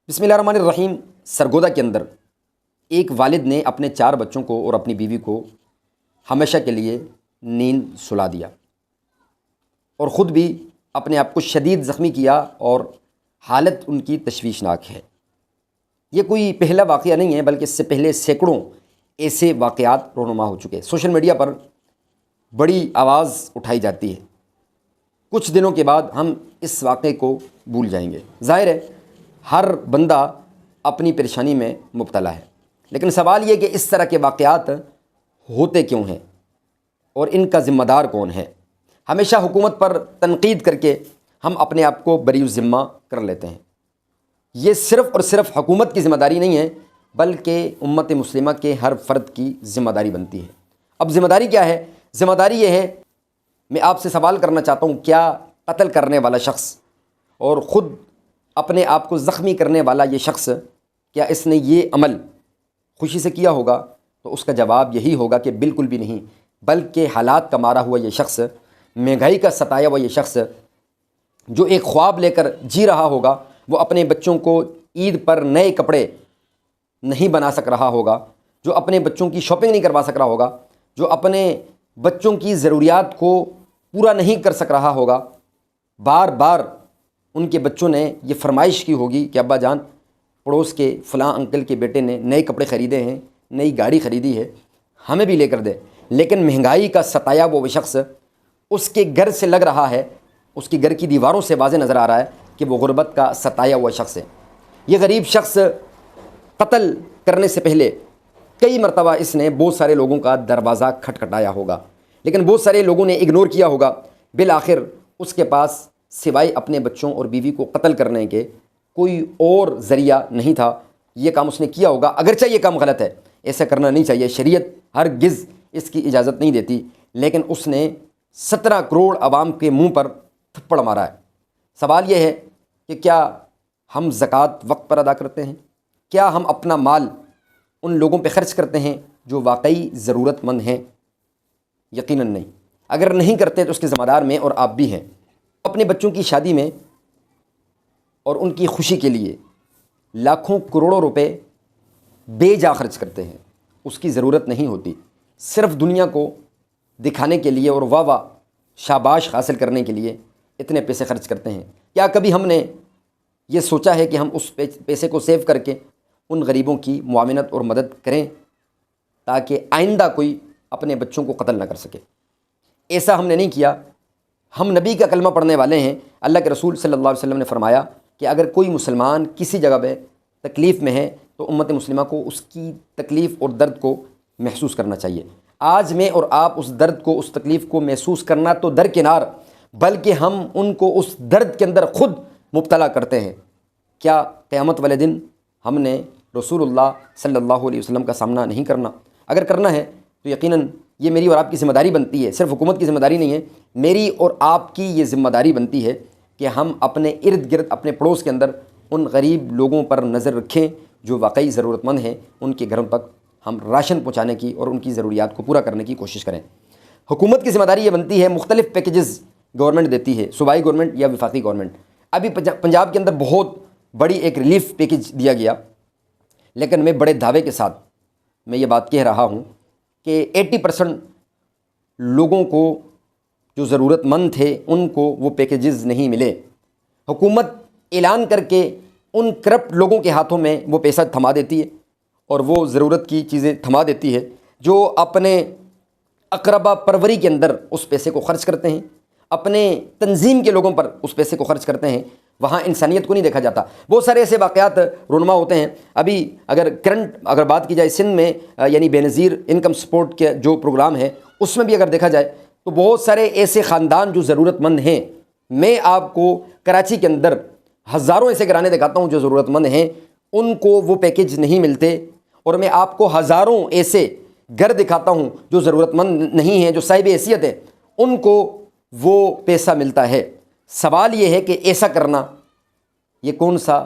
بسم اللہ الرحمن الرحیم۔ سرگودا کے اندر ایک والد نے اپنے 4 بچوں کو اور اپنی بیوی کو ہمیشہ کے لیے نیند سلا دیا اور خود بھی اپنے آپ کو شدید زخمی کیا اور حالت ان کی تشویشناک ہے۔ یہ کوئی پہلا واقعہ نہیں ہے بلکہ اس سے پہلے سینکڑوں ایسے واقعات رونما ہو چکے ہیں۔ سوشل میڈیا پر بڑی آواز اٹھائی جاتی ہے، کچھ دنوں کے بعد ہم اس واقعے کو بھول جائیں گے۔ ظاہر ہے ہر بندہ اپنی پریشانی میں مبتلا ہے، لیکن سوال یہ کہ اس طرح کے واقعات ہوتے کیوں ہیں اور ان کا ذمہ دار کون ہے؟ ہمیشہ حکومت پر تنقید کر کے ہم اپنے آپ کو بری الذمہ کر لیتے ہیں۔ یہ صرف اور صرف حکومت کی ذمہ داری نہیں ہے بلکہ امت مسلمہ کے ہر فرد کی ذمہ داری بنتی ہے۔ اب ذمہ داری کیا ہے؟ ذمہ داری یہ ہے، میں آپ سے سوال کرنا چاہتا ہوں، کیا قتل کرنے والا شخص اور خود اپنے آپ کو زخمی کرنے والا یہ شخص، کیا اس نے یہ عمل خوشی سے کیا ہوگا؟ تو اس کا جواب یہی ہوگا کہ بالکل بھی نہیں، بلکہ حالات کا مارا ہوا یہ شخص، مہنگائی کا ستایا ہوا یہ شخص جو ایک خواب لے کر جی رہا ہوگا، وہ اپنے بچوں کو عید پر نئے کپڑے نہیں بنا سک رہا ہوگا، جو اپنے بچوں کی شاپنگ نہیں کروا سک رہا ہوگا، جو اپنے بچوں کی ضروریات کو پورا نہیں کر سک رہا ہوگا، بار بار ان کے بچوں نے یہ فرمائش کی ہوگی کہ ابا جان، پڑوس کے فلاں انکل کے بیٹے نے نئے کپڑے خریدے ہیں، نئی گاڑی خریدی ہے، ہمیں بھی لے کر دے۔ لیکن مہنگائی کا ستایا وہ شخص، اس کے گھر سے لگ رہا ہے، اس کے گھر کی دیواروں سے واضح نظر آ رہا ہے کہ وہ غربت کا ستایا ہوا شخص ہے۔ یہ غریب شخص قتل کرنے سے پہلے کئی مرتبہ اس نے بہت سارے لوگوں کا دروازہ کھٹکھٹایا ہوگا، لیکن بہت سارے لوگوں نے اگنور کیا ہوگا۔ بالآخر اس کے پاس سوائے اپنے بچوں اور بیوی کو قتل کرنے کے کوئی اور ذریعہ نہیں تھا۔ یہ کام اس نے کیا ہوگا، اگرچہ یہ کام غلط ہے، ایسا کرنا نہیں چاہیے، شریعت ہرگز اس کی اجازت نہیں دیتی، لیکن اس نے 17 کروڑ عوام کے منہ پر تھپڑ مارا ہے۔ سوال یہ ہے کہ کیا ہم زکوٰۃ وقت پر ادا کرتے ہیں؟ کیا ہم اپنا مال ان لوگوں پہ خرچ کرتے ہیں جو واقعی ضرورت مند ہیں؟ یقیناً نہیں۔ اگر نہیں کرتے تو اس کے ذمہ دار میں اور آپ بھی ہیں۔ اپنے بچوں کی شادی میں اور ان کی خوشی کے لیے لاکھوں کروڑوں روپے بے جا خرچ کرتے ہیں، اس کی ضرورت نہیں ہوتی، صرف دنیا کو دکھانے کے لیے اور واہ واہ شاباش حاصل کرنے کے لیے اتنے پیسے خرچ کرتے ہیں۔ کیا کبھی ہم نے یہ سوچا ہے کہ ہم اس پیسے کو سیو کر کے ان غریبوں کی معاونت اور مدد کریں تاکہ آئندہ کوئی اپنے بچوں کو قتل نہ کر سکے؟ ایسا ہم نے نہیں کیا۔ ہم نبی کا کلمہ پڑھنے والے ہیں۔ اللہ کے رسول صلی اللہ علیہ وسلم نے فرمایا کہ اگر کوئی مسلمان کسی جگہ پہ تکلیف میں ہے تو امت مسلمہ کو اس کی تکلیف اور درد کو محسوس کرنا چاہیے۔ آج میں اور آپ اس درد کو، اس تکلیف کو محسوس کرنا تو درکنار، بلکہ ہم ان کو اس درد کے اندر خود مبتلا کرتے ہیں۔ کیا قیامت والے دن ہم نے رسول اللہ صلی اللہ علیہ وسلم کا سامنا نہیں کرنا؟ اگر کرنا ہے تو یقیناً یہ میری اور آپ کی ذمہ داری بنتی ہے، صرف حکومت کی ذمہ داری نہیں ہے، میری اور آپ کی یہ ذمہ داری بنتی ہے کہ ہم اپنے ارد گرد، اپنے پڑوس کے اندر ان غریب لوگوں پر نظر رکھیں جو واقعی ضرورت مند ہیں، ان کے گھروں تک ہم راشن پہنچانے کی اور ان کی ضروریات کو پورا کرنے کی کوشش کریں۔ حکومت کی ذمہ داری یہ بنتی ہے، مختلف پیکیجز گورنمنٹ دیتی ہے، صوبائی گورنمنٹ یا وفاقی گورنمنٹ۔ ابھی پنجاب کے اندر بہت بڑی ایک ریلیف پیکیج دیا گیا، لیکن میں بڑے دعوے کے ساتھ میں یہ بات کہہ رہا ہوں کہ 80% لوگوں کو جو ضرورت مند تھے ان کو وہ پیکیجز نہیں ملے۔ حکومت اعلان کر کے ان کرپٹ لوگوں کے ہاتھوں میں وہ پیسہ تھما دیتی ہے اور وہ ضرورت کی چیزیں تھما دیتی ہے، جو اپنے اقربا پروری کے اندر اس پیسے کو خرچ کرتے ہیں، اپنے تنظیم کے لوگوں پر اس پیسے کو خرچ کرتے ہیں، وہاں انسانیت کو نہیں دیکھا جاتا۔ بہت سارے ایسے واقعات رونما ہوتے ہیں۔ ابھی اگر بات کی جائے سندھ میں یعنی بے نظیر انکم سپورٹ کے جو پروگرام ہے، اس میں بھی اگر دیکھا جائے تو بہت سارے ایسے خاندان جو ضرورت مند ہیں، میں آپ کو کراچی کے اندر ہزاروں ایسے گھرانے دکھاتا ہوں جو ضرورت مند ہیں، ان کو وہ پیکیج نہیں ملتے، اور میں آپ کو ہزاروں ایسے گھر دکھاتا ہوں جو ضرورت مند نہیں ہیں، جو صاحب حیثیت ہے، ان کو وہ پیسہ ملتا ہے۔ سوال یہ ہے کہ ایسا کرنا یہ کون سا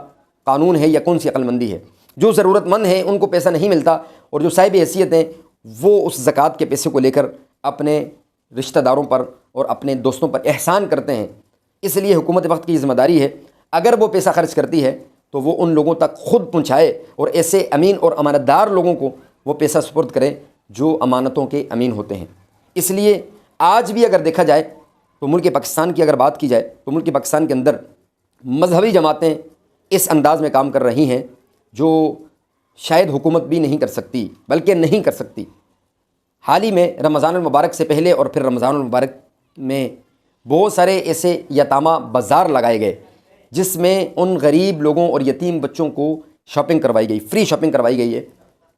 قانون ہے یا کون سی عقل مندی ہے؟ جو ضرورت مند ہیں ان کو پیسہ نہیں ملتا، اور جو صاحب حیثیت ہیں وہ اس زکوٰۃ کے پیسے کو لے کر اپنے رشتہ داروں پر اور اپنے دوستوں پر احسان کرتے ہیں۔ اس لیے حکومت وقت کی ذمہ داری ہے، اگر وہ پیسہ خرچ کرتی ہے تو وہ ان لوگوں تک خود پہنچائے اور ایسے امین اور امانت دار لوگوں کو وہ پیسہ سپرد کرے جو امانتوں کے امین ہوتے ہیں۔ اس لیے آج بھی اگر دیکھا جائے تو ملک پاکستان کی اگر بات کی جائے تو ملک پاکستان کے اندر مذہبی جماعتیں اس انداز میں کام کر رہی ہیں جو شاید حکومت بھی نہیں کر سکتی، بلکہ نہیں کر سکتی۔ حال ہی میں رمضان المبارک سے پہلے اور پھر رمضان المبارک میں بہت سارے ایسے یتامہ بازار لگائے گئے جس میں ان غریب لوگوں اور یتیم بچوں کو شاپنگ کروائی گئی، فری شاپنگ کروائی گئی ہے۔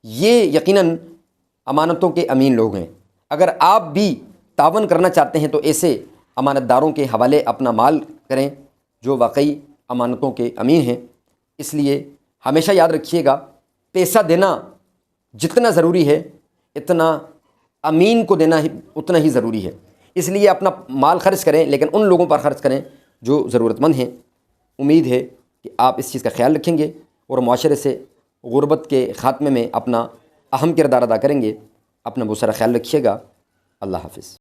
یہ یقیناً امانتوں کے امین لوگ ہیں۔ اگر آپ بھی تعاون کرنا چاہتے ہیں تو ایسے امانت داروں کے حوالے اپنا مال کریں جو واقعی امانتوں کے امین ہیں۔ اس لیے ہمیشہ یاد رکھیے گا، پیسہ دینا جتنا ضروری ہے اتنا امین کو دینا اتنا ہی ضروری ہے۔ اس لیے اپنا مال خرچ کریں، لیکن ان لوگوں پر خرچ کریں جو ضرورت مند ہیں۔ امید ہے کہ آپ اس چیز کا خیال رکھیں گے اور معاشرے سے غربت کے خاتمے میں اپنا اہم کردار ادا کریں گے۔ اپنا بہت سارا خیال رکھیے گا۔ اللہ حافظ۔